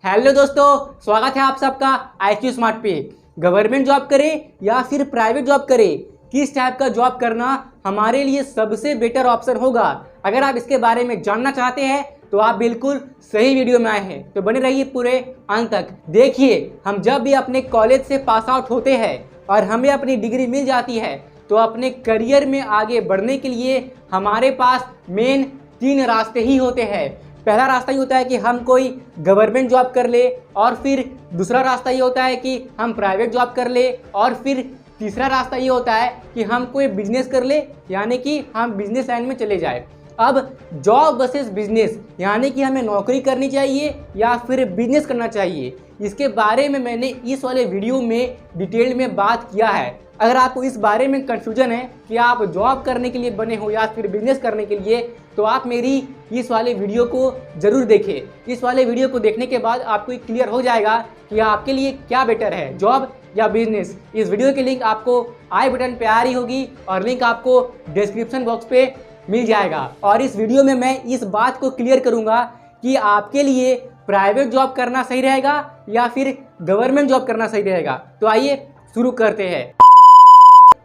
Hello दोस्तों, स्वागत है आप सबका IQ स्मार्ट पे। गवर्नमेंट जॉब करें या फिर प्राइवेट जॉब करें, किस टाइप का जॉब करना हमारे लिए सबसे बेटर ऑप्शन होगा, अगर आप इसके बारे में जानना चाहते हैं तो आप बिल्कुल सही वीडियो में आए हैं। तो बने रहिए पूरे अंत तक। देखिए, हम जब भी अपने कॉलेज से पास आउट होते हैं और हमें अपनी डिग्री मिल जाती है तो अपने करियर में आगे बढ़ने के लिए हमारे पास मेन 3 रास्ते ही होते हैं। पहला रास्ता ये होता है कि हम कोई गवर्नमेंट जॉब कर ले, और फिर दूसरा रास्ता ये होता है कि हम प्राइवेट जॉब कर ले, और फिर तीसरा रास्ता ये होता है कि हम कोई बिजनेस कर ले, यानी कि हम बिजनेस लाइन में चले जाए। अब जॉब वर्सेस बिजनेस, यानी कि हमें नौकरी करनी चाहिए या फिर बिजनेस करना चाहिए, इसके बारे में मैंने इस वाले वीडियो में डिटेल में बात किया है। अगर आपको इस बारे में कन्फ्यूजन है कि आप जॉब करने के लिए बने हो या फिर बिजनेस करने के लिए, तो आप मेरी इस वाले वीडियो को ज़रूर देखें। इस वाले वीडियो को देखने के बाद आपको क्लियर हो जाएगा कि आपके लिए क्या बेटर है, जॉब या बिजनेस। इस वीडियो की लिंक आपको आई बटन पे आ रही होगी और लिंक आपको डिस्क्रिप्शन बॉक्स पे मिल जाएगा। और इस वीडियो में मैं इस बात को क्लियर करूँगा कि आपके लिए प्राइवेट जॉब करना सही रहेगा या फिर गवर्नमेंट जॉब करना सही रहेगा। तो आइए शुरू करते हैं।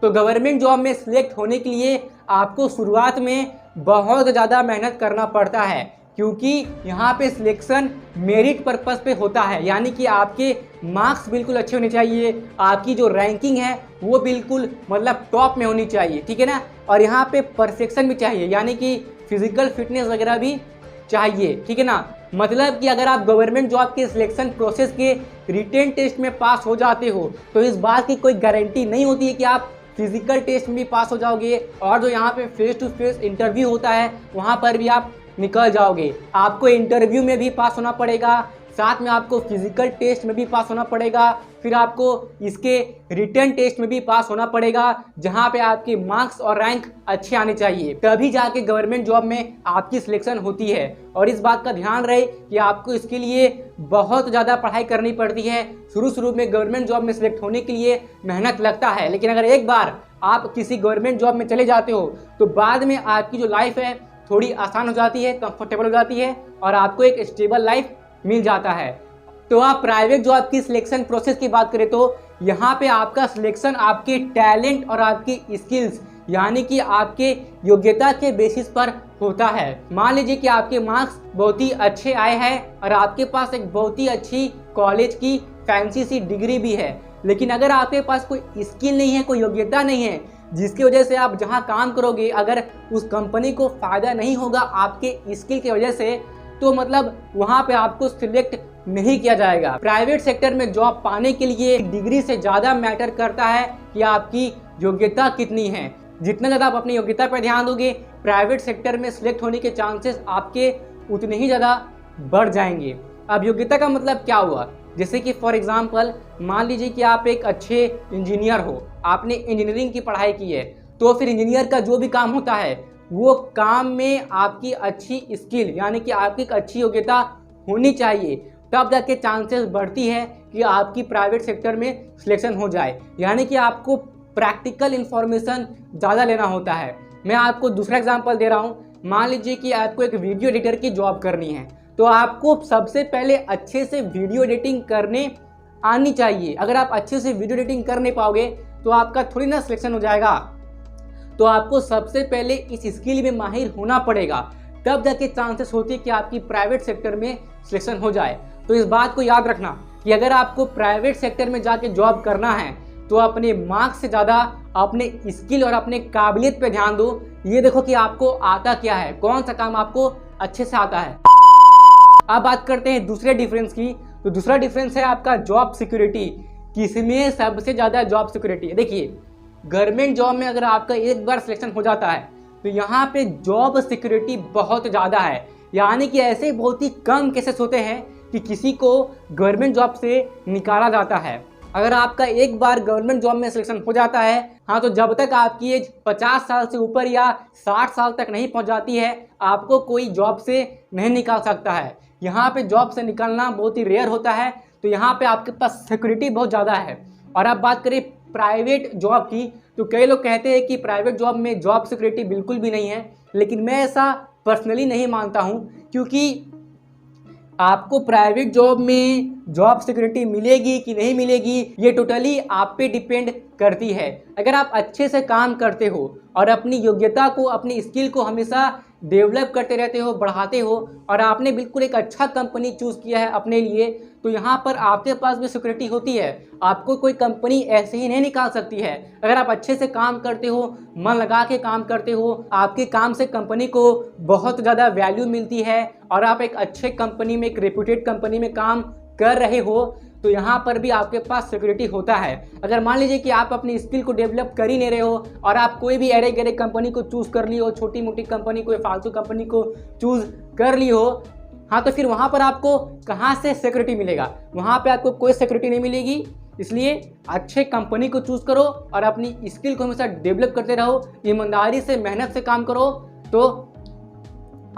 तो गवर्नमेंट जॉब में सिलेक्ट होने के लिए आपको शुरुआत में बहुत ज़्यादा मेहनत करना पड़ता है, क्योंकि यहाँ पे सिलेक्शन मेरिट पर्पस पे होता है, यानी कि आपके मार्क्स बिल्कुल अच्छे होने चाहिए, आपकी जो रैंकिंग है वो बिल्कुल मतलब टॉप में होनी चाहिए, ठीक है ना। और यहाँ पे परफेक्शन भी चाहिए, यानी कि फिजिकल फिटनेस वगैरह भी चाहिए, ठीक है ना। मतलब कि अगर आप गवर्नमेंट जॉब के सिलेक्शन प्रोसेस के रिटेन टेस्ट में पास हो जाते हो तो इस बात की कोई गारंटी नहीं होती है कि आप फिजिकल टेस्ट में भी पास हो जाओगे, और जो यहाँ पे फेस टू फेस इंटरव्यू होता है वहाँ पर भी आप निकल जाओगे। आपको इंटरव्यू में भी पास होना पड़ेगा, साथ में आपको फिजिकल टेस्ट में भी पास होना पड़ेगा, फिर आपको इसके रिटर्न टेस्ट में भी पास होना पड़ेगा, जहाँ पे आपके मार्क्स और रैंक अच्छे आने चाहिए, तभी जाके गवर्नमेंट जॉब में आपकी सिलेक्शन होती है। और इस बात का ध्यान रहे कि आपको इसके लिए बहुत ज़्यादा पढ़ाई करनी पड़ती है। शुरू में गवर्नमेंट जॉब में सिलेक्ट होने के लिए मेहनत लगता है, लेकिन अगर एक बार आप किसी गवर्नमेंट जॉब में चले जाते हो तो बाद में आपकी जो लाइफ है थोड़ी आसान हो जाती है, कंफर्टेबल हो जाती है, और आपको एक स्टेबल लाइफ मिल जाता है। तो आप प्राइवेट जॉब की सिलेक्शन प्रोसेस की बात करें तो यहाँ पे आपका सिलेक्शन आपके टैलेंट और आपकी स्किल्स, यानी कि आपके योग्यता के बेसिस पर होता है। मान लीजिए कि आपके मार्क्स बहुत ही अच्छे आए हैं और आपके पास एक बहुत ही अच्छी कॉलेज की फैंसी सी डिग्री भी है, लेकिन अगर आपके पास कोई स्किल नहीं है, कोई योग्यता नहीं है, जिसकी वजह से आप जहां काम करोगे अगर उस कंपनी को फ़ायदा नहीं होगा आपके स्किल की वजह से, तो मतलब वहां पे आपको सिलेक्ट नहीं किया जाएगा। प्राइवेट सेक्टर में जॉब पाने के लिए डिग्री से ज़्यादा मैटर करता है कि आपकी योग्यता कितनी है। जितना ज़्यादा आप अपनी योग्यता पर ध्यान दोगे, प्राइवेट सेक्टर में सिलेक्ट होने के चांसेस आपके उतने ही ज़्यादा बढ़ जाएंगे। अब योग्यता का मतलब क्या हुआ, जैसे कि फॉर एग्जांपल मान लीजिए कि आप एक अच्छे इंजीनियर हो, आपने इंजीनियरिंग की पढ़ाई की है, तो फिर इंजीनियर का जो भी काम होता है वो काम में आपकी अच्छी स्किल, यानी कि आपकी एक अच्छी योग्यता होनी चाहिए, तब जाके चांसेस बढ़ती है कि आपकी प्राइवेट सेक्टर में सिलेक्शन हो जाए। यानी कि आपको प्रैक्टिकल इन्फॉर्मेशन ज़्यादा लेना होता है। मैं आपको दूसरा एग्जांपल दे रहा हूँ। मान लीजिए कि आपको एक वीडियो एडिटर की जॉब करनी है, तो आपको सबसे पहले अच्छे से वीडियो एडिटिंग करने आनी चाहिए। अगर आप अच्छे से वीडियो एडिटिंग कर नहीं पाओगे तो आपका थोड़ी ना सिलेक्शन हो जाएगा। तो आपको सबसे पहले इस स्किल में माहिर होना पड़ेगा, तब जाके चांसेस होती है कि आपकी प्राइवेट सेक्टर में सिलेक्शन हो जाए। तो इस बात को याद रखना कि अगर आपको प्राइवेट सेक्टर में जाके जॉब करना है तो अपने मार्क्स से ज़्यादा अपने स्किल और अपने काबिलियत पे ध्यान दो। ये देखो कि आपको आता क्या है, कौन सा काम आपको अच्छे से आता है। अब बात करते हैं दूसरे डिफरेंस की। तो दूसरा डिफरेंस है आपका जॉब सिक्योरिटी। किसमें सबसे ज़्यादा जॉब सिक्योरिटी है? देखिए, गवर्नमेंट जॉब में अगर आपका एक बार सिलेक्शन हो जाता है तो यहाँ पे जॉब सिक्योरिटी बहुत ज़्यादा है, यानी कि ऐसे बहुत ही कम केसेस होते हैं कि किसी को गवर्नमेंट जॉब से निकाला जाता है। अगर आपका एक बार गवर्नमेंट जॉब में सिलेक्शन हो जाता है, हाँ, तो जब तक आपकी एज 50 साल से ऊपर या 60 साल तक नहीं पहुँच जाती है, आपको कोई जॉब से नहीं निकाल सकता है। यहाँ पे जॉब से निकलना बहुत ही रेयर होता है, तो यहाँ पे आपके पास सिक्योरिटी बहुत ज़्यादा है। और अब बात करें प्राइवेट जॉब की, तो कई लोग कहते हैं कि प्राइवेट जॉब में जॉब सिक्योरिटी बिल्कुल भी नहीं है, लेकिन मैं ऐसा पर्सनली नहीं मानता हूँ, क्योंकि आपको प्राइवेट जॉब में जॉब सिक्योरिटी मिलेगी कि नहीं मिलेगी, ये टोटली आप पे डिपेंड करती है। अगर आप अच्छे से काम करते हो और अपनी योग्यता को, अपनी स्किल को हमेशा डेवलप करते रहते हो, बढ़ाते हो, और आपने बिल्कुल एक अच्छा कंपनी चूज़ किया है अपने लिए, तो यहाँ पर आपके पास भी सिक्योरिटी होती है। आपको कोई कंपनी ऐसे ही नहीं निकाल सकती है। अगर आप अच्छे से काम करते हो, मन लगा के काम करते हो, आपके काम से कंपनी को बहुत ज़्यादा वैल्यू मिलती है और आप एक अच्छे कंपनी में, एक रेप्यूटेड कंपनी में काम कर रहे हो, तो यहाँ पर भी आपके पास सिक्योरिटी होता है। अगर मान लीजिए कि आप अपनी स्किल को डेवलप कर ही नहीं रहे हो और आप कोई भी अरे गरे कंपनी को चूज़ कर ली हो, छोटी मोटी कंपनी, कोई फालतू कंपनी को चूज़ कर ली हो, हाँ, तो फिर वहाँ पर आपको कहाँ से सिक्योरिटी मिलेगा? वहाँ पे आपको कोई सिक्योरिटी नहीं मिलेगी। इसलिए अच्छे कंपनी को चूज़ करो और अपनी स्किल को हमेशा डेवलप करते रहो, ईमानदारी से, मेहनत से काम करो, तो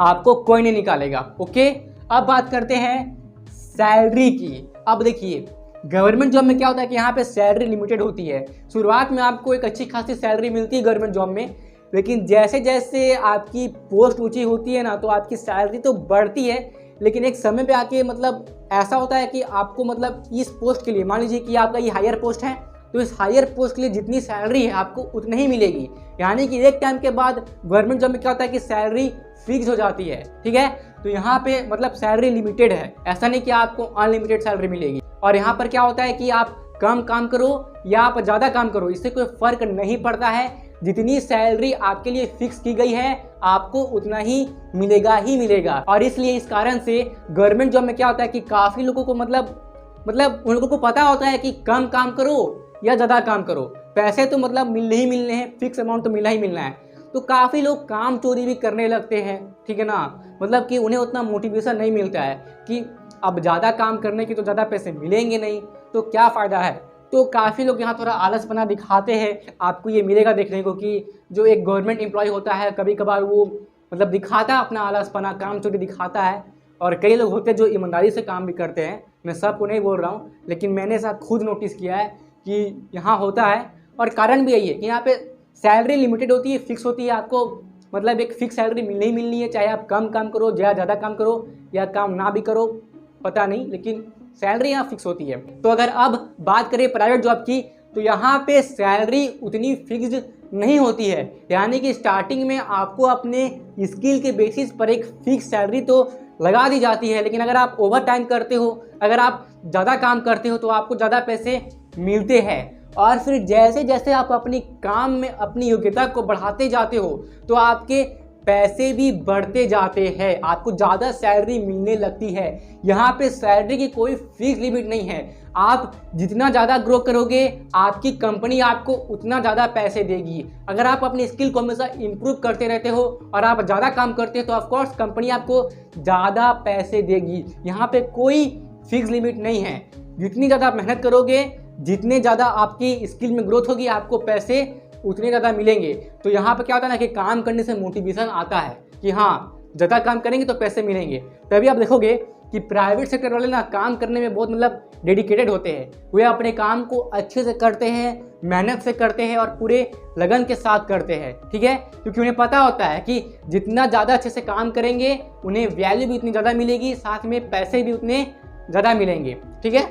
आपको कोई नहीं निकालेगा। ओके, अब बात करते हैं सैलरी की। अब देखिए, गवर्नमेंट जॉब में क्या होता है कि यहाँ पे सैलरी लिमिटेड होती है। शुरुआत में आपको एक अच्छी खासी सैलरी मिलती है गवर्नमेंट जॉब में, लेकिन जैसे जैसे आपकी पोस्ट ऊंची होती है ना, तो आपकी सैलरी तो बढ़ती है, लेकिन एक समय पे आके मतलब ऐसा होता है कि आपको मतलब इस पोस्ट के लिए, मान लीजिए कि आपका ये हायर पोस्ट है, तो इस हायर पोस्ट के लिए जितनी सैलरी है आपको उतनी ही मिलेगी। यानी कि एक टाइम के बाद गवर्नमेंट जॉब में क्या होता है कि सैलरी फिक्स हो जाती है। ठीक है, तो यहाँ पे मतलब सैलरी लिमिटेड है, ऐसा नहीं कि आपको अनलिमिटेड सैलरी मिलेगी। और यहाँ पर क्या होता है कि आप कम काम करो या आप ज़्यादा काम करो, इससे कोई फर्क नहीं पड़ता है। जितनी सैलरी आपके लिए फिक्स की गई है आपको उतना ही मिलेगा। और इसलिए इस कारण से गवर्नमेंट जॉब में क्या होता है कि काफ़ी लोगों को मतलब उन लोगों को पता होता है कि कम काम करो या ज़्यादा काम करो, पैसे तो मतलब मिलने ही मिलने हैं, फिक्स अमाउंट तो मिलना ही मिलना है। तो काफ़ी लोग काम चोरी भी करने लगते हैं। ठीक है ना, मतलब कि उन्हें उतना मोटिवेशन नहीं मिलता है कि अब ज़्यादा काम करने की तो ज़्यादा पैसे मिलेंगे नहीं, तो क्या फ़ायदा है। तो काफ़ी लोग यहाँ थोड़ा आलसपना दिखाते हैं। आपको ये मिलेगा देखने को कि जो एक गवर्नमेंट एम्प्लॉय होता है, कभी कभार वो मतलब दिखाता है अपना आलसपना, काम चोरी दिखाता है। और कई लोग होते हैं जो ईमानदारी से काम भी करते हैं, मैं सबको नहीं बोल रहा हूँ, लेकिन मैंने ऐसा खुद नोटिस किया है कि यहाँ होता है। और कारण भी यही है कि यहाँ पे सैलरी लिमिटेड होती है, फिक्स होती है। आपको मतलब एक फिक्स सैलरी मिलनी ही मिलनी है, चाहे आप कम काम करो या ज़्यादा काम करो या काम ना भी करो, पता नहीं, लेकिन सैलरी यहाँ फिक्स होती है। तो अगर अब बात करें प्राइवेट जॉब की, तो यहाँ पे सैलरी उतनी फिक्स्ड नहीं होती है। यानी कि स्टार्टिंग में आपको अपने स्किल के बेसिस पर एक फिक्स सैलरी तो लगा दी जाती है, लेकिन अगर आप ओवर टाइम करते हो, अगर आप ज़्यादा काम करते हो, तो आपको ज़्यादा पैसे मिलते हैं। और फिर जैसे जैसे आप अपनी काम में अपनी योग्यता को बढ़ाते जाते हो, तो आपके पैसे भी बढ़ते जाते हैं, आपको ज़्यादा सैलरी मिलने लगती है। यहाँ पे सैलरी की कोई फिक्स लिमिट नहीं है। आप जितना ज़्यादा ग्रो करोगे, आपकी कंपनी आपको उतना ज़्यादा पैसे देगी। अगर आप अपनी स्किल को हमेशा इम्प्रूव करते रहते हो और आप ज़्यादा काम करते हो, तो ऑफकोर्स कंपनी आपको ज़्यादा पैसे देगी। यहाँ पे कोई फिक्स लिमिट नहीं है। जितनी ज़्यादा मेहनत करोगे, जितने ज़्यादा आपकी स्किल में ग्रोथ होगी, आपको पैसे उतने ज़्यादा मिलेंगे। तो यहाँ पर क्या होता है ना कि काम करने से मोटिवेशन आता है कि हाँ, ज़्यादा काम करेंगे तो पैसे मिलेंगे। तभी आप देखोगे कि प्राइवेट सेक्टर वाले ना काम करने में बहुत मतलब डेडिकेटेड होते हैं। वे अपने काम को अच्छे से करते हैं, मेहनत से करते हैं और पूरे लगन के साथ करते हैं। ठीक है, क्योंकि उन्हें पता होता है कि जितना ज़्यादा अच्छे से काम करेंगे, उन्हें वैल्यू भी उतनी ज़्यादा मिलेगी, साथ में पैसे भी उतने ज़्यादा मिलेंगे। ठीक है,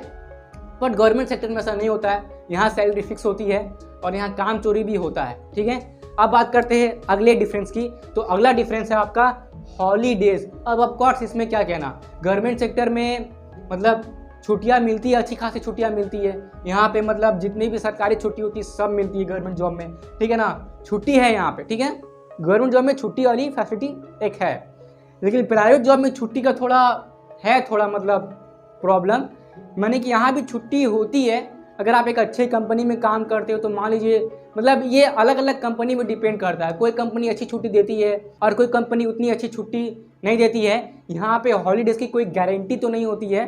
बट गवर्नमेंट सेक्टर में ऐसा नहीं होता है। यहाँ सैलरी फिक्स होती है और यहाँ काम चोरी भी होता है। ठीक है, अब बात करते हैं अगले डिफरेंस की। तो अगला डिफरेंस है आपका हॉलीडेज। अब ऑफकोर्स इसमें क्या कहना, गवर्नमेंट सेक्टर में मतलब छुट्टियाँ मिलती है, अच्छी खासी छुट्टियाँ मिलती है। यहाँ पे मतलब जितनी भी सरकारी छुट्टी होती है सब मिलती है गवर्नमेंट जॉब में। ठीक है ना, छुट्टी है यहाँ पे। ठीक है, गवर्नमेंट जॉब में छुट्टी वाली फैसिलिटी एक है, लेकिन प्राइवेट जॉब में छुट्टी का थोड़ा मतलब प्रॉब्लम। माने कि यहाँ भी छुट्टी होती है। अगर आप एक अच्छे कंपनी में काम करते हो, तो मान लीजिए मतलब ये अलग अलग कंपनी में डिपेंड करता है। कोई कंपनी अच्छी छुट्टी देती है और कोई कंपनी उतनी अच्छी छुट्टी नहीं देती है। यहाँ पे हॉलीडेज़ की कोई गारंटी तो नहीं होती है,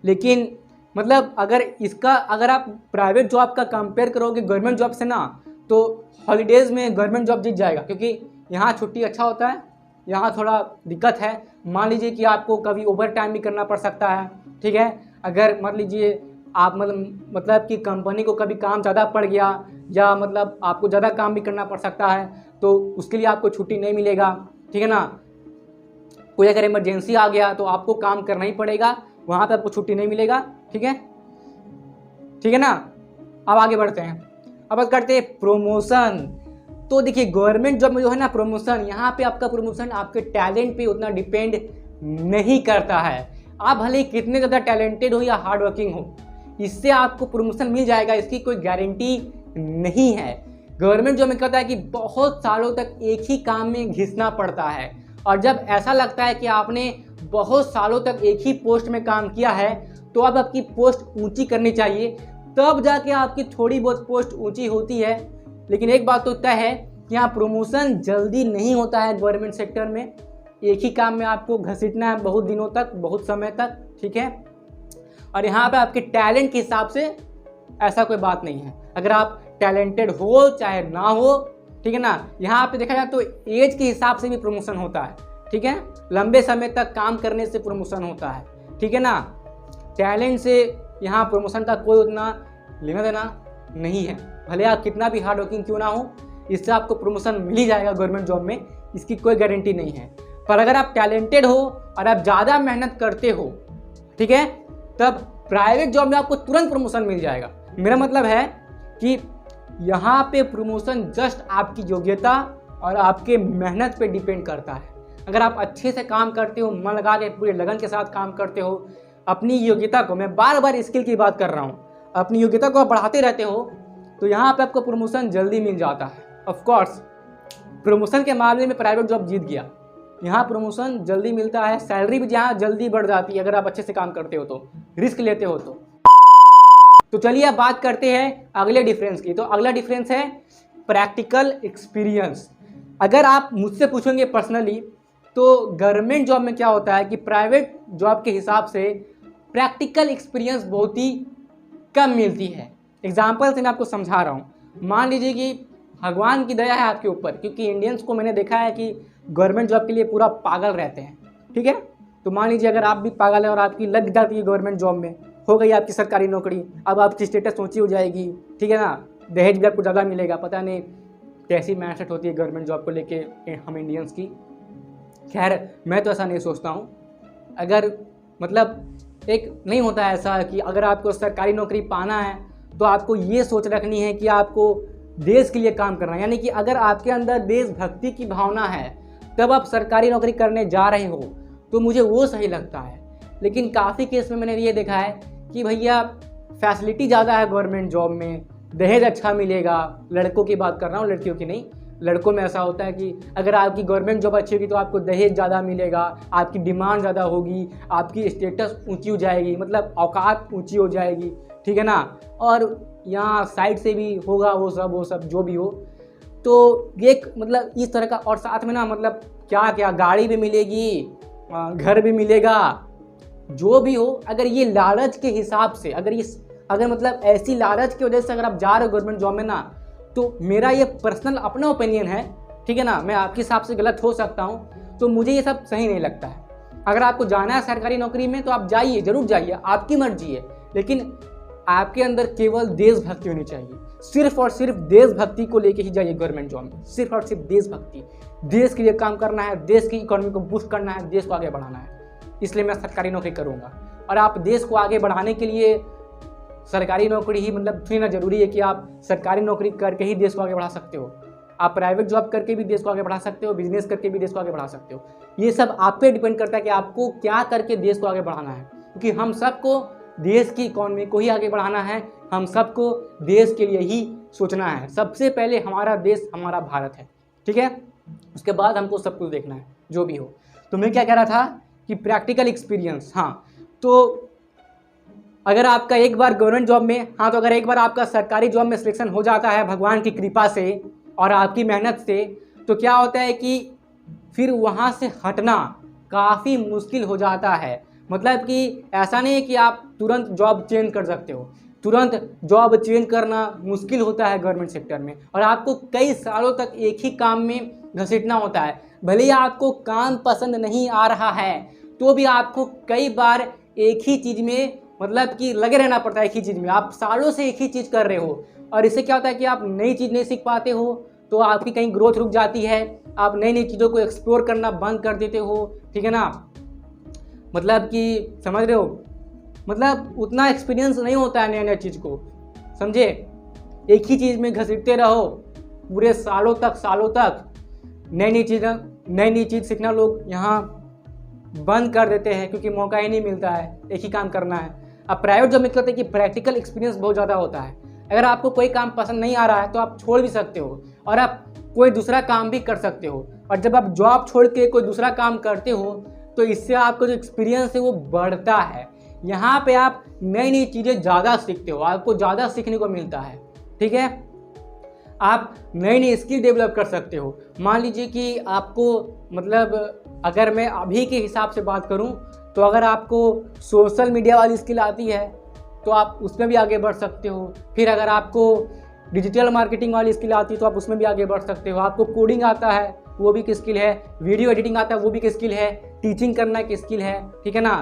लेकिन मतलब अगर आप प्राइवेट जॉब का कंपेयर करोगे गवर्नमेंट जॉब से ना, तो हॉलीडेज़ में गवर्नमेंट जॉब जीत जाएगा, क्योंकि यहाँ छुट्टी अच्छा होता है। यहाँ थोड़ा दिक्कत है, मान लीजिए कि आपको कभी ओवर टाइम भी करना पड़ सकता है। ठीक है, अगर मान लीजिए आप मतलब कि कंपनी को कभी काम ज़्यादा पड़ गया या मतलब आपको ज़्यादा काम भी करना पड़ सकता है, तो उसके लिए आपको छुट्टी नहीं मिलेगा। ठीक है ना, कोई अगर इमरजेंसी आ गया तो आपको काम करना ही पड़ेगा, वहाँ पे आपको छुट्टी नहीं मिलेगा। ठीक है, ठीक है ना। अब आगे बढ़ते हैं, अब बात करते हैं प्रमोशन। तो देखिए गवर्नमेंट जॉब में जो है ना प्रमोशन, यहाँ पे आपका प्रमोशन आपके टैलेंट पे उतना डिपेंड नहीं करता है। आप भले ही कितने ज़्यादा टैलेंटेड हो या हार्ड वर्किंग हो, इससे आपको प्रमोशन मिल जाएगा इसकी कोई गारंटी नहीं है। गवर्नमेंट जॉब में क्या होता है कि बहुत सालों तक एक ही काम में घिसना पड़ता है, और जब ऐसा लगता है कि आपने बहुत सालों तक एक ही पोस्ट में काम किया है तो अब आपकी पोस्ट ऊंची करनी चाहिए, तब जाके आपकी थोड़ी बहुत पोस्ट ऊंची होती है। लेकिन एक बात तो तय है कि यहाँ प्रमोशन जल्दी नहीं होता है गवर्नमेंट सेक्टर में। एक ही काम में आपको घसीटना है बहुत दिनों तक, बहुत समय तक। ठीक है, और यहाँ पे आपके टैलेंट के हिसाब से ऐसा कोई बात नहीं है। अगर आप टैलेंटेड हो चाहे ना हो, ठीक है ना, यहाँ पे देखा जाए तो एज के हिसाब से भी प्रमोशन होता है। ठीक है, लंबे समय तक काम करने से प्रमोशन होता है। ठीक है ना, टैलेंट से यहाँ प्रमोशन का कोई उतना लेना देना नहीं है। भले आप कितना भी हार्ड वर्किंग क्यों ना हो, इससे आपको प्रमोशन मिल ही जाएगा गवर्नमेंट जॉब में, इसकी कोई गारंटी नहीं है। पर अगर आप टैलेंटेड हो और आप ज़्यादा मेहनत करते हो, ठीक है, तब प्राइवेट जॉब में आपको तुरंत प्रमोशन मिल जाएगा। मेरा मतलब है कि यहाँ पे प्रमोशन जस्ट आपकी योग्यता और आपके मेहनत पे डिपेंड करता है। अगर आप अच्छे से काम करते हो, मन लगा के पूरे लगन के साथ काम करते हो, अपनी योग्यता को, मैं बार बार स्किल की बात कर रहा हूँ, अपनी योग्यता को आप बढ़ाते रहते हो तो यहाँ पे आपको प्रमोशन जल्दी मिल जाता है। ऑफ कोर्स प्रमोशन के मामले में प्राइवेट जॉब जीत गया, यहाँ प्रमोशन जल्दी मिलता है, सैलरी भी यहाँ जल्दी बढ़ जाती है अगर आप अच्छे से काम करते हो तो, रिस्क लेते हो तो चलिए अब बात करते हैं अगले डिफरेंस की। तो अगला डिफरेंस है प्रैक्टिकल एक्सपीरियंस। अगर आप मुझसे पूछेंगे पर्सनली तो गवर्नमेंट जॉब में क्या होता है कि प्राइवेट जॉब के हिसाब से प्रैक्टिकल एक्सपीरियंस बहुत ही कम मिलती है। एग्जाम्पल से मैं आपको समझा रहा हूँ। मान लीजिए कि भगवान की दया है आपके ऊपर, क्योंकि इंडियंस को मैंने देखा है कि गवर्नमेंट जॉब के लिए पूरा पागल रहते हैं। ठीक है, तो मान लीजिए अगर आप भी पागल है और आपकी लग जाती है गवर्नमेंट जॉब में, हो गई आपकी सरकारी नौकरी, अब आपकी स्टेटस ऊंची हो जाएगी। ठीक है ना, दहेज भी आपको ज़्यादा मिलेगा। पता नहीं कैसी माइंडसेट होती है गवर्नमेंट जॉब को लेके हम इंडियंस की। खैर मैं तो ऐसा नहीं सोचता हूँ। अगर मतलब एक नहीं होता ऐसा कि अगर आपको सरकारी नौकरी पाना है तो आपको ये सोच रखनी है कि आपको देश के लिए काम करना है, यानी कि अगर आपके अंदर देशभक्ति की भावना है तब आप सरकारी नौकरी करने जा रहे हो तो मुझे वो सही लगता है। लेकिन काफ़ी केस में मैंने ये देखा है कि भैया फैसिलिटी ज़्यादा है गवर्नमेंट जॉब में, दहेज अच्छा मिलेगा। लड़कों की बात कर रहा हूँ, लड़कियों की नहीं। लड़कों में ऐसा होता है कि अगर आपकी गवर्नमेंट जॉब अच्छी होगी तो आपको दहेज ज़्यादा मिलेगा, आपकी डिमांड ज़्यादा होगी, आपकी स्टेटस ऊंची हो जाएगी, मतलब औकात ऊंची हो जाएगी। ठीक है ना, और यहाँ साइड से भी होगा वो सब जो भी हो। तो एक मतलब इस तरह का, और साथ में ना मतलब क्या क्या गाड़ी भी मिलेगी, घर भी मिलेगा, जो भी हो। अगर ये लालच के हिसाब से, अगर मतलब ऐसी लालच की वजह से अगर आप जा रहे हो गवर्नमेंट जॉब में ना, तो मेरा ये पर्सनल अपना ओपिनियन है, ठीक है ना, मैं आपके हिसाब से गलत हो सकता हूँ, तो मुझे ये सब सही नहीं लगता है। अगर आपको जाना है सरकारी नौकरी में तो आप जाइए, जरूर जाइए, आपकी मर्जी है, लेकिन आपके अंदर केवल देशभक्ति होनी चाहिए। सिर्फ और सिर्फ देशभक्ति को लेके ही जाइए गवर्नमेंट जॉब में, सिर्फ और सिर्फ देशभक्ति। देश के लिए काम करना है, देश की इकोनॉमी को बूस्ट करना है, देश को आगे बढ़ाना है, इसलिए मैं सरकारी नौकरी करूँगा। और आप देश को आगे बढ़ाने के लिए सरकारी नौकरी ही मतलब थोड़ी ना जरूरी है कि आप सरकारी नौकरी करके ही देश को आगे बढ़ा सकते हो। आप प्राइवेट जॉब करके भी देश को आगे बढ़ा सकते हो, बिजनेस करके भी देश को आगे बढ़ा सकते हो। ये सब आप पे डिपेंड करता है कि आपको क्या करके देश को आगे बढ़ाना है, क्योंकि हम सबको देश की इकोनॉमी को ही आगे बढ़ाना है, हम सबको देश के लिए ही सोचना है। सबसे पहले हमारा देश हमारा भारत है, ठीक है, उसके बाद हमको सब कुछ देखना है जो भी हो। तो मैं क्या कह रहा था कि प्रैक्टिकल एक्सपीरियंस, हाँ, तो अगर आपका एक बार गवर्नमेंट जॉब में, हाँ, तो अगर एक बार आपका सरकारी जॉब में सिलेक्शन हो जाता है भगवान की कृपा से और आपकी मेहनत से, तो क्या होता है कि फिर वहाँ से हटना काफ़ी मुश्किल हो जाता है। मतलब कि ऐसा नहीं है कि आप तुरंत जॉब चेंज कर सकते हो, तुरंत जॉब चेंज करना मुश्किल होता है गवर्नमेंट सेक्टर में, और आपको कई सालों तक एक ही काम में घसीटना होता है। भले ही आपको काम पसंद नहीं आ रहा है तो भी आपको कई बार एक ही चीज़ में मतलब कि लगे रहना पड़ता है। एक ही चीज़ में आप सालों से एक ही चीज़ कर रहे हो, और इससे क्या होता है कि आप नई चीज़ नहीं सीख पाते हो, तो आपकी कहीं ग्रोथ रुक जाती है, आप नई नई चीज़ों को एक्सप्लोर करना बंद कर देते हो, ठीक है ना। मतलब कि समझ रहे हो, मतलब उतना एक्सपीरियंस नहीं होता है नया नया चीज़ को, समझे। एक ही चीज़ में घसीटते रहो पूरे सालों तक नई नई चीज़ सीखना लोग यहाँ बंद कर देते हैं क्योंकि मौका ही नहीं मिलता है, एक ही काम करना है। अब प्राइवेट जॉब में क्या होता है कि प्रैक्टिकल एक्सपीरियंस बहुत ज़्यादा होता है। अगर आपको कोई काम पसंद नहीं आ रहा है तो आप छोड़ भी सकते हो और आप कोई दूसरा काम भी कर सकते हो। और जब आप जॉब छोड़ के कोई दूसरा काम करते हो तो इससे आपका जो एक्सपीरियंस है वो बढ़ता है। यहाँ पे आप नई नई चीज़ें ज़्यादा सीखते हो, आपको ज़्यादा सीखने को मिलता है, ठीक है। आप नई नई स्किल डेवलप कर सकते हो। मान लीजिए कि आपको मतलब अगर मैं अभी के हिसाब से बात करूं तो अगर आपको सोशल मीडिया वाली स्किल आती है तो आप उसमें भी आगे बढ़ सकते हो। फिर अगर आपको डिजिटल मार्केटिंग वाली स्किल आती है तो आप उसमें भी आगे बढ़ सकते हो। आपको कोडिंग आता है वो भी एक स्किल है, वीडियो एडिटिंग आता है वो भी एक स्किल है, टीचिंग करना एक स्किल है, ठीक है ना,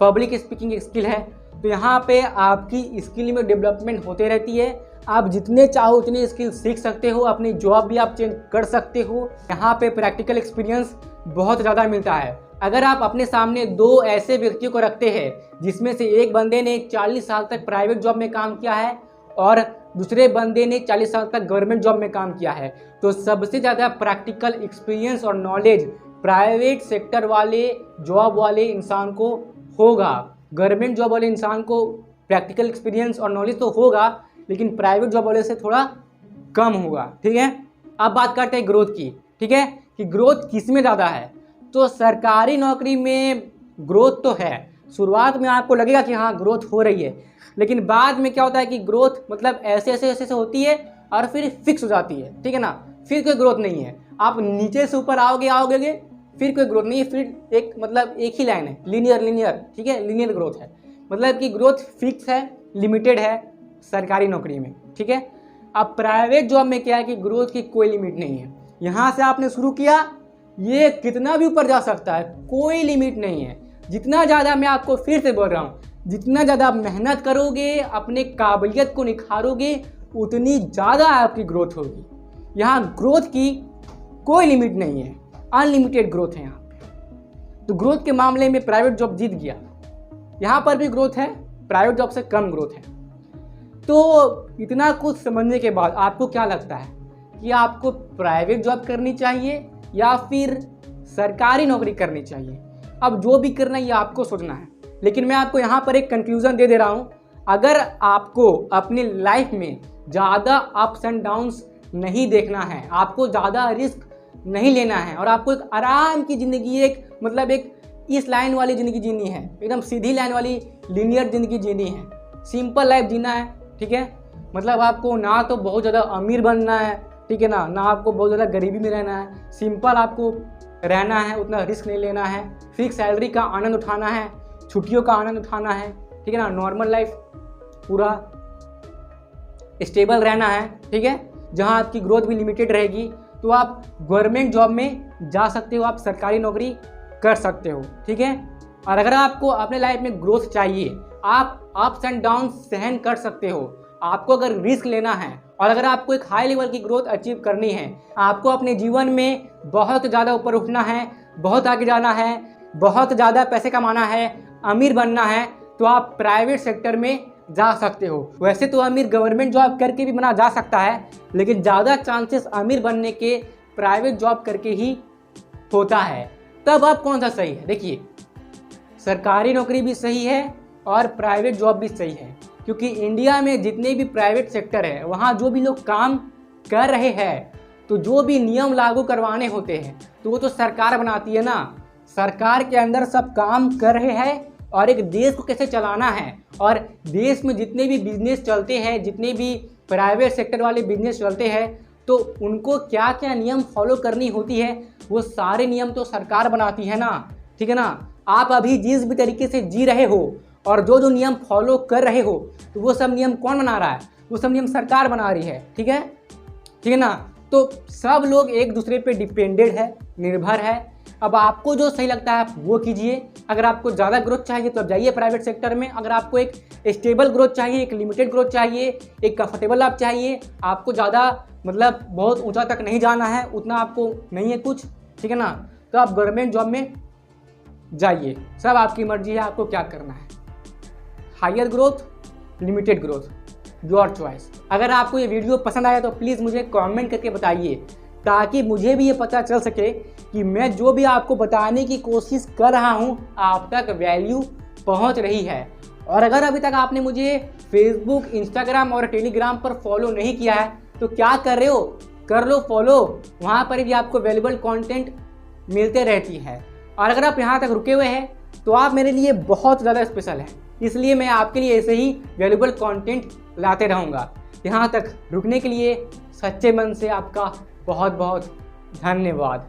पब्लिक स्पीकिंग एक स्किल है। तो यहाँ पे आपकी स्किल में डेवलपमेंट होते रहती है। आप जितने चाहो उतने स्किल सीख सकते हो, अपनी जॉब भी आप चेंज कर सकते हो। यहाँ पे प्रैक्टिकल एक्सपीरियंस बहुत ज़्यादा मिलता है। अगर आप अपने सामने दो ऐसे व्यक्तियों को रखते हैं जिसमें से एक बंदे ने 40 साल तक प्राइवेट जॉब में काम किया है और दूसरे बंदे ने 40 साल तक गवर्नमेंट जॉब में काम किया है, तो सबसे ज़्यादा प्रैक्टिकल एक्सपीरियंस और नॉलेज प्राइवेट सेक्टर वाले जॉब वाले इंसान को होगा। गवर्नमेंट जॉब वाले इंसान को प्रैक्टिकल एक्सपीरियंस और नॉलेज तो होगा लेकिन प्राइवेट जॉब वाले से थोड़ा कम होगा, ठीक है। अब बात करते हैं ग्रोथ की, ठीक है, कि ग्रोथ किस में ज़्यादा है। तो सरकारी नौकरी में ग्रोथ तो है। शुरुआत में आपको लगेगा कि हाँ ग्रोथ हो रही है, लेकिन बाद में क्या होता है कि ग्रोथ मतलब ऐसे होती है और फिर फिक्स हो जाती है, ठीक है ना। फिर कोई ग्रोथ नहीं है, आप नीचे से ऊपर आओगे फिर कोई ग्रोथ नहीं है, फिर एक मतलब एक ही लाइन है, लीनियर, ठीक है, लीनियर ग्रोथ है। मतलब कि ग्रोथ फिक्स है, लिमिटेड है सरकारी नौकरी में, ठीक है। अब प्राइवेट जॉब में क्या है कि ग्रोथ की कोई लिमिट नहीं है। यहाँ से आपने शुरू किया, ये कितना भी ऊपर जा सकता है, कोई लिमिट नहीं है। जितना ज़्यादा, मैं आपको फिर से बोल रहा हूँ, जितना ज़्यादा आप मेहनत करोगे, अपने काबिलियत को निखारोगे, उतनी ज़्यादा आपकी ग्रोथ होगी। यहाँ ग्रोथ की कोई लिमिट नहीं है, अनलिमिटेड ग्रोथ है यहाँ पे। तो ग्रोथ के मामले में प्राइवेट जॉब जीत गया। यहाँ पर भी ग्रोथ है, प्राइवेट जॉब से कम ग्रोथ है। तो इतना कुछ समझने के बाद आपको क्या लगता है कि आपको प्राइवेट जॉब करनी चाहिए या फिर सरकारी नौकरी करनी चाहिए? अब जो भी करना है ये आपको सोचना है, लेकिन मैं आपको यहाँ पर एक कंक्लूजन दे रहा हूँ। अगर आपको अपनी लाइफ में ज़्यादा अप्स एंड डाउन्स नहीं देखना है, आपको ज़्यादा रिस्क नहीं लेना है और आपको एक आराम की ज़िंदगी, एक मतलब एक इस लाइन वाली ज़िंदगी जीनी है, एकदम सीधी लाइन वाली लीनियर ज़िंदगी जीनी है, सिंपल लाइफ जीना है, ठीक है। मतलब आपको ना तो बहुत ज़्यादा अमीर बनना है, ठीक है ना आपको बहुत ज़्यादा गरीबी में रहना है, सिंपल आपको रहना है, उतना रिस्क नहीं लेना है, फिक्स सैलरी का आनंद उठाना है, छुट्टियों का आनंद उठाना है, ठीक है ना, नॉर्मल लाइफ पूरा स्टेबल रहना है, ठीक है, जहां आपकी ग्रोथ भी लिमिटेड रहेगी। तो आप गवर्नमेंट जॉब में जा सकते हो, आप सरकारी नौकरी कर सकते हो, ठीक है। और अगर आपको अपने लाइफ में ग्रोथ चाहिए, आप अप्स एंड डाउन सहन कर सकते हो। आपको अगर रिस्क लेना है और अगर आपको एक हाई लेवल की ग्रोथ अचीव करनी है, आपको अपने जीवन में बहुत ज़्यादा ऊपर उठना है, बहुत आगे जाना है, बहुत ज़्यादा पैसे कमाना है, अमीर बनना है, तो आप प्राइवेट सेक्टर में जा सकते हो। वैसे तो अमीर गवर्नमेंट जॉब करके भी बना जा सकता है, लेकिन ज़्यादा चांसेस अमीर बनने के प्राइवेट जॉब करके ही होता है। तब आप कौन सा सही है? देखिए, सरकारी नौकरी भी सही है और प्राइवेट जॉब भी सही है, क्योंकि इंडिया में जितने भी प्राइवेट सेक्टर है वहाँ जो भी लोग काम कर रहे हैं, तो जो भी नियम लागू करवाने होते हैं तो वो तो सरकार बनाती है ना। सरकार के अंदर सब काम कर रहे हैं और एक देश को कैसे चलाना है, और देश में जितने भी बिजनेस चलते हैं, जितने भी प्राइवेट सेक्टर वाले बिजनेस चलते हैं, तो उनको क्या क्या नियम फॉलो करनी होती है, वो सारे नियम तो सरकार बनाती है ना, ठीक है ना। आप अभी जिस भी तरीके से जी रहे हो और जो जो नियम फॉलो कर रहे हो, तो वो सब नियम कौन बना रहा है? वो सब नियम सरकार बना रही है, ठीक है ना। तो सब लोग एक दूसरे पे डिपेंडेड है, निर्भर है। अब आपको जो सही लगता है आप वो कीजिए। अगर आपको ज़्यादा ग्रोथ चाहिए तो आप जाइए प्राइवेट सेक्टर में। अगर आपको एक स्टेबल ग्रोथ चाहिए, एक लिमिटेड ग्रोथ चाहिए, एक कंफर्टेबल आप चाहिए, आपको ज़्यादा मतलब बहुत ऊंचा तक नहीं जाना है, उतना आपको नहीं है कुछ, ठीक है ना, तो आप गवर्नमेंट जॉब में जाइए। सब आपकी मर्जी है आपको क्या करना है, higher growth, limited growth, your choice. अगर आपको ये वीडियो पसंद आया तो प्लीज़ मुझे कमेंट करके बताइए, ताकि मुझे भी ये पता चल सके कि मैं जो भी आपको बताने की कोशिश कर रहा हूँ आप तक वैल्यू पहुँच रही है। और अगर अभी तक आपने मुझे फेसबुक, इंस्टाग्राम और टेलीग्राम पर फॉलो नहीं किया है तो क्या कर रहे हो, कर लो फॉलो। वहाँ पर भी आपको वैल्यूबल कंटेंट मिलते रहती है। और अगर आप यहाँ तक रुके हुए हैं तो आप मेरे लिए बहुत ज़्यादा स्पेशल हैं, इसलिए मैं आपके लिए ऐसे ही वैल्यूबल कंटेंट लाते रहूँगा। यहाँ तक रुकने के लिए सच्चे मन से आपका बहुत बहुत धन्यवाद।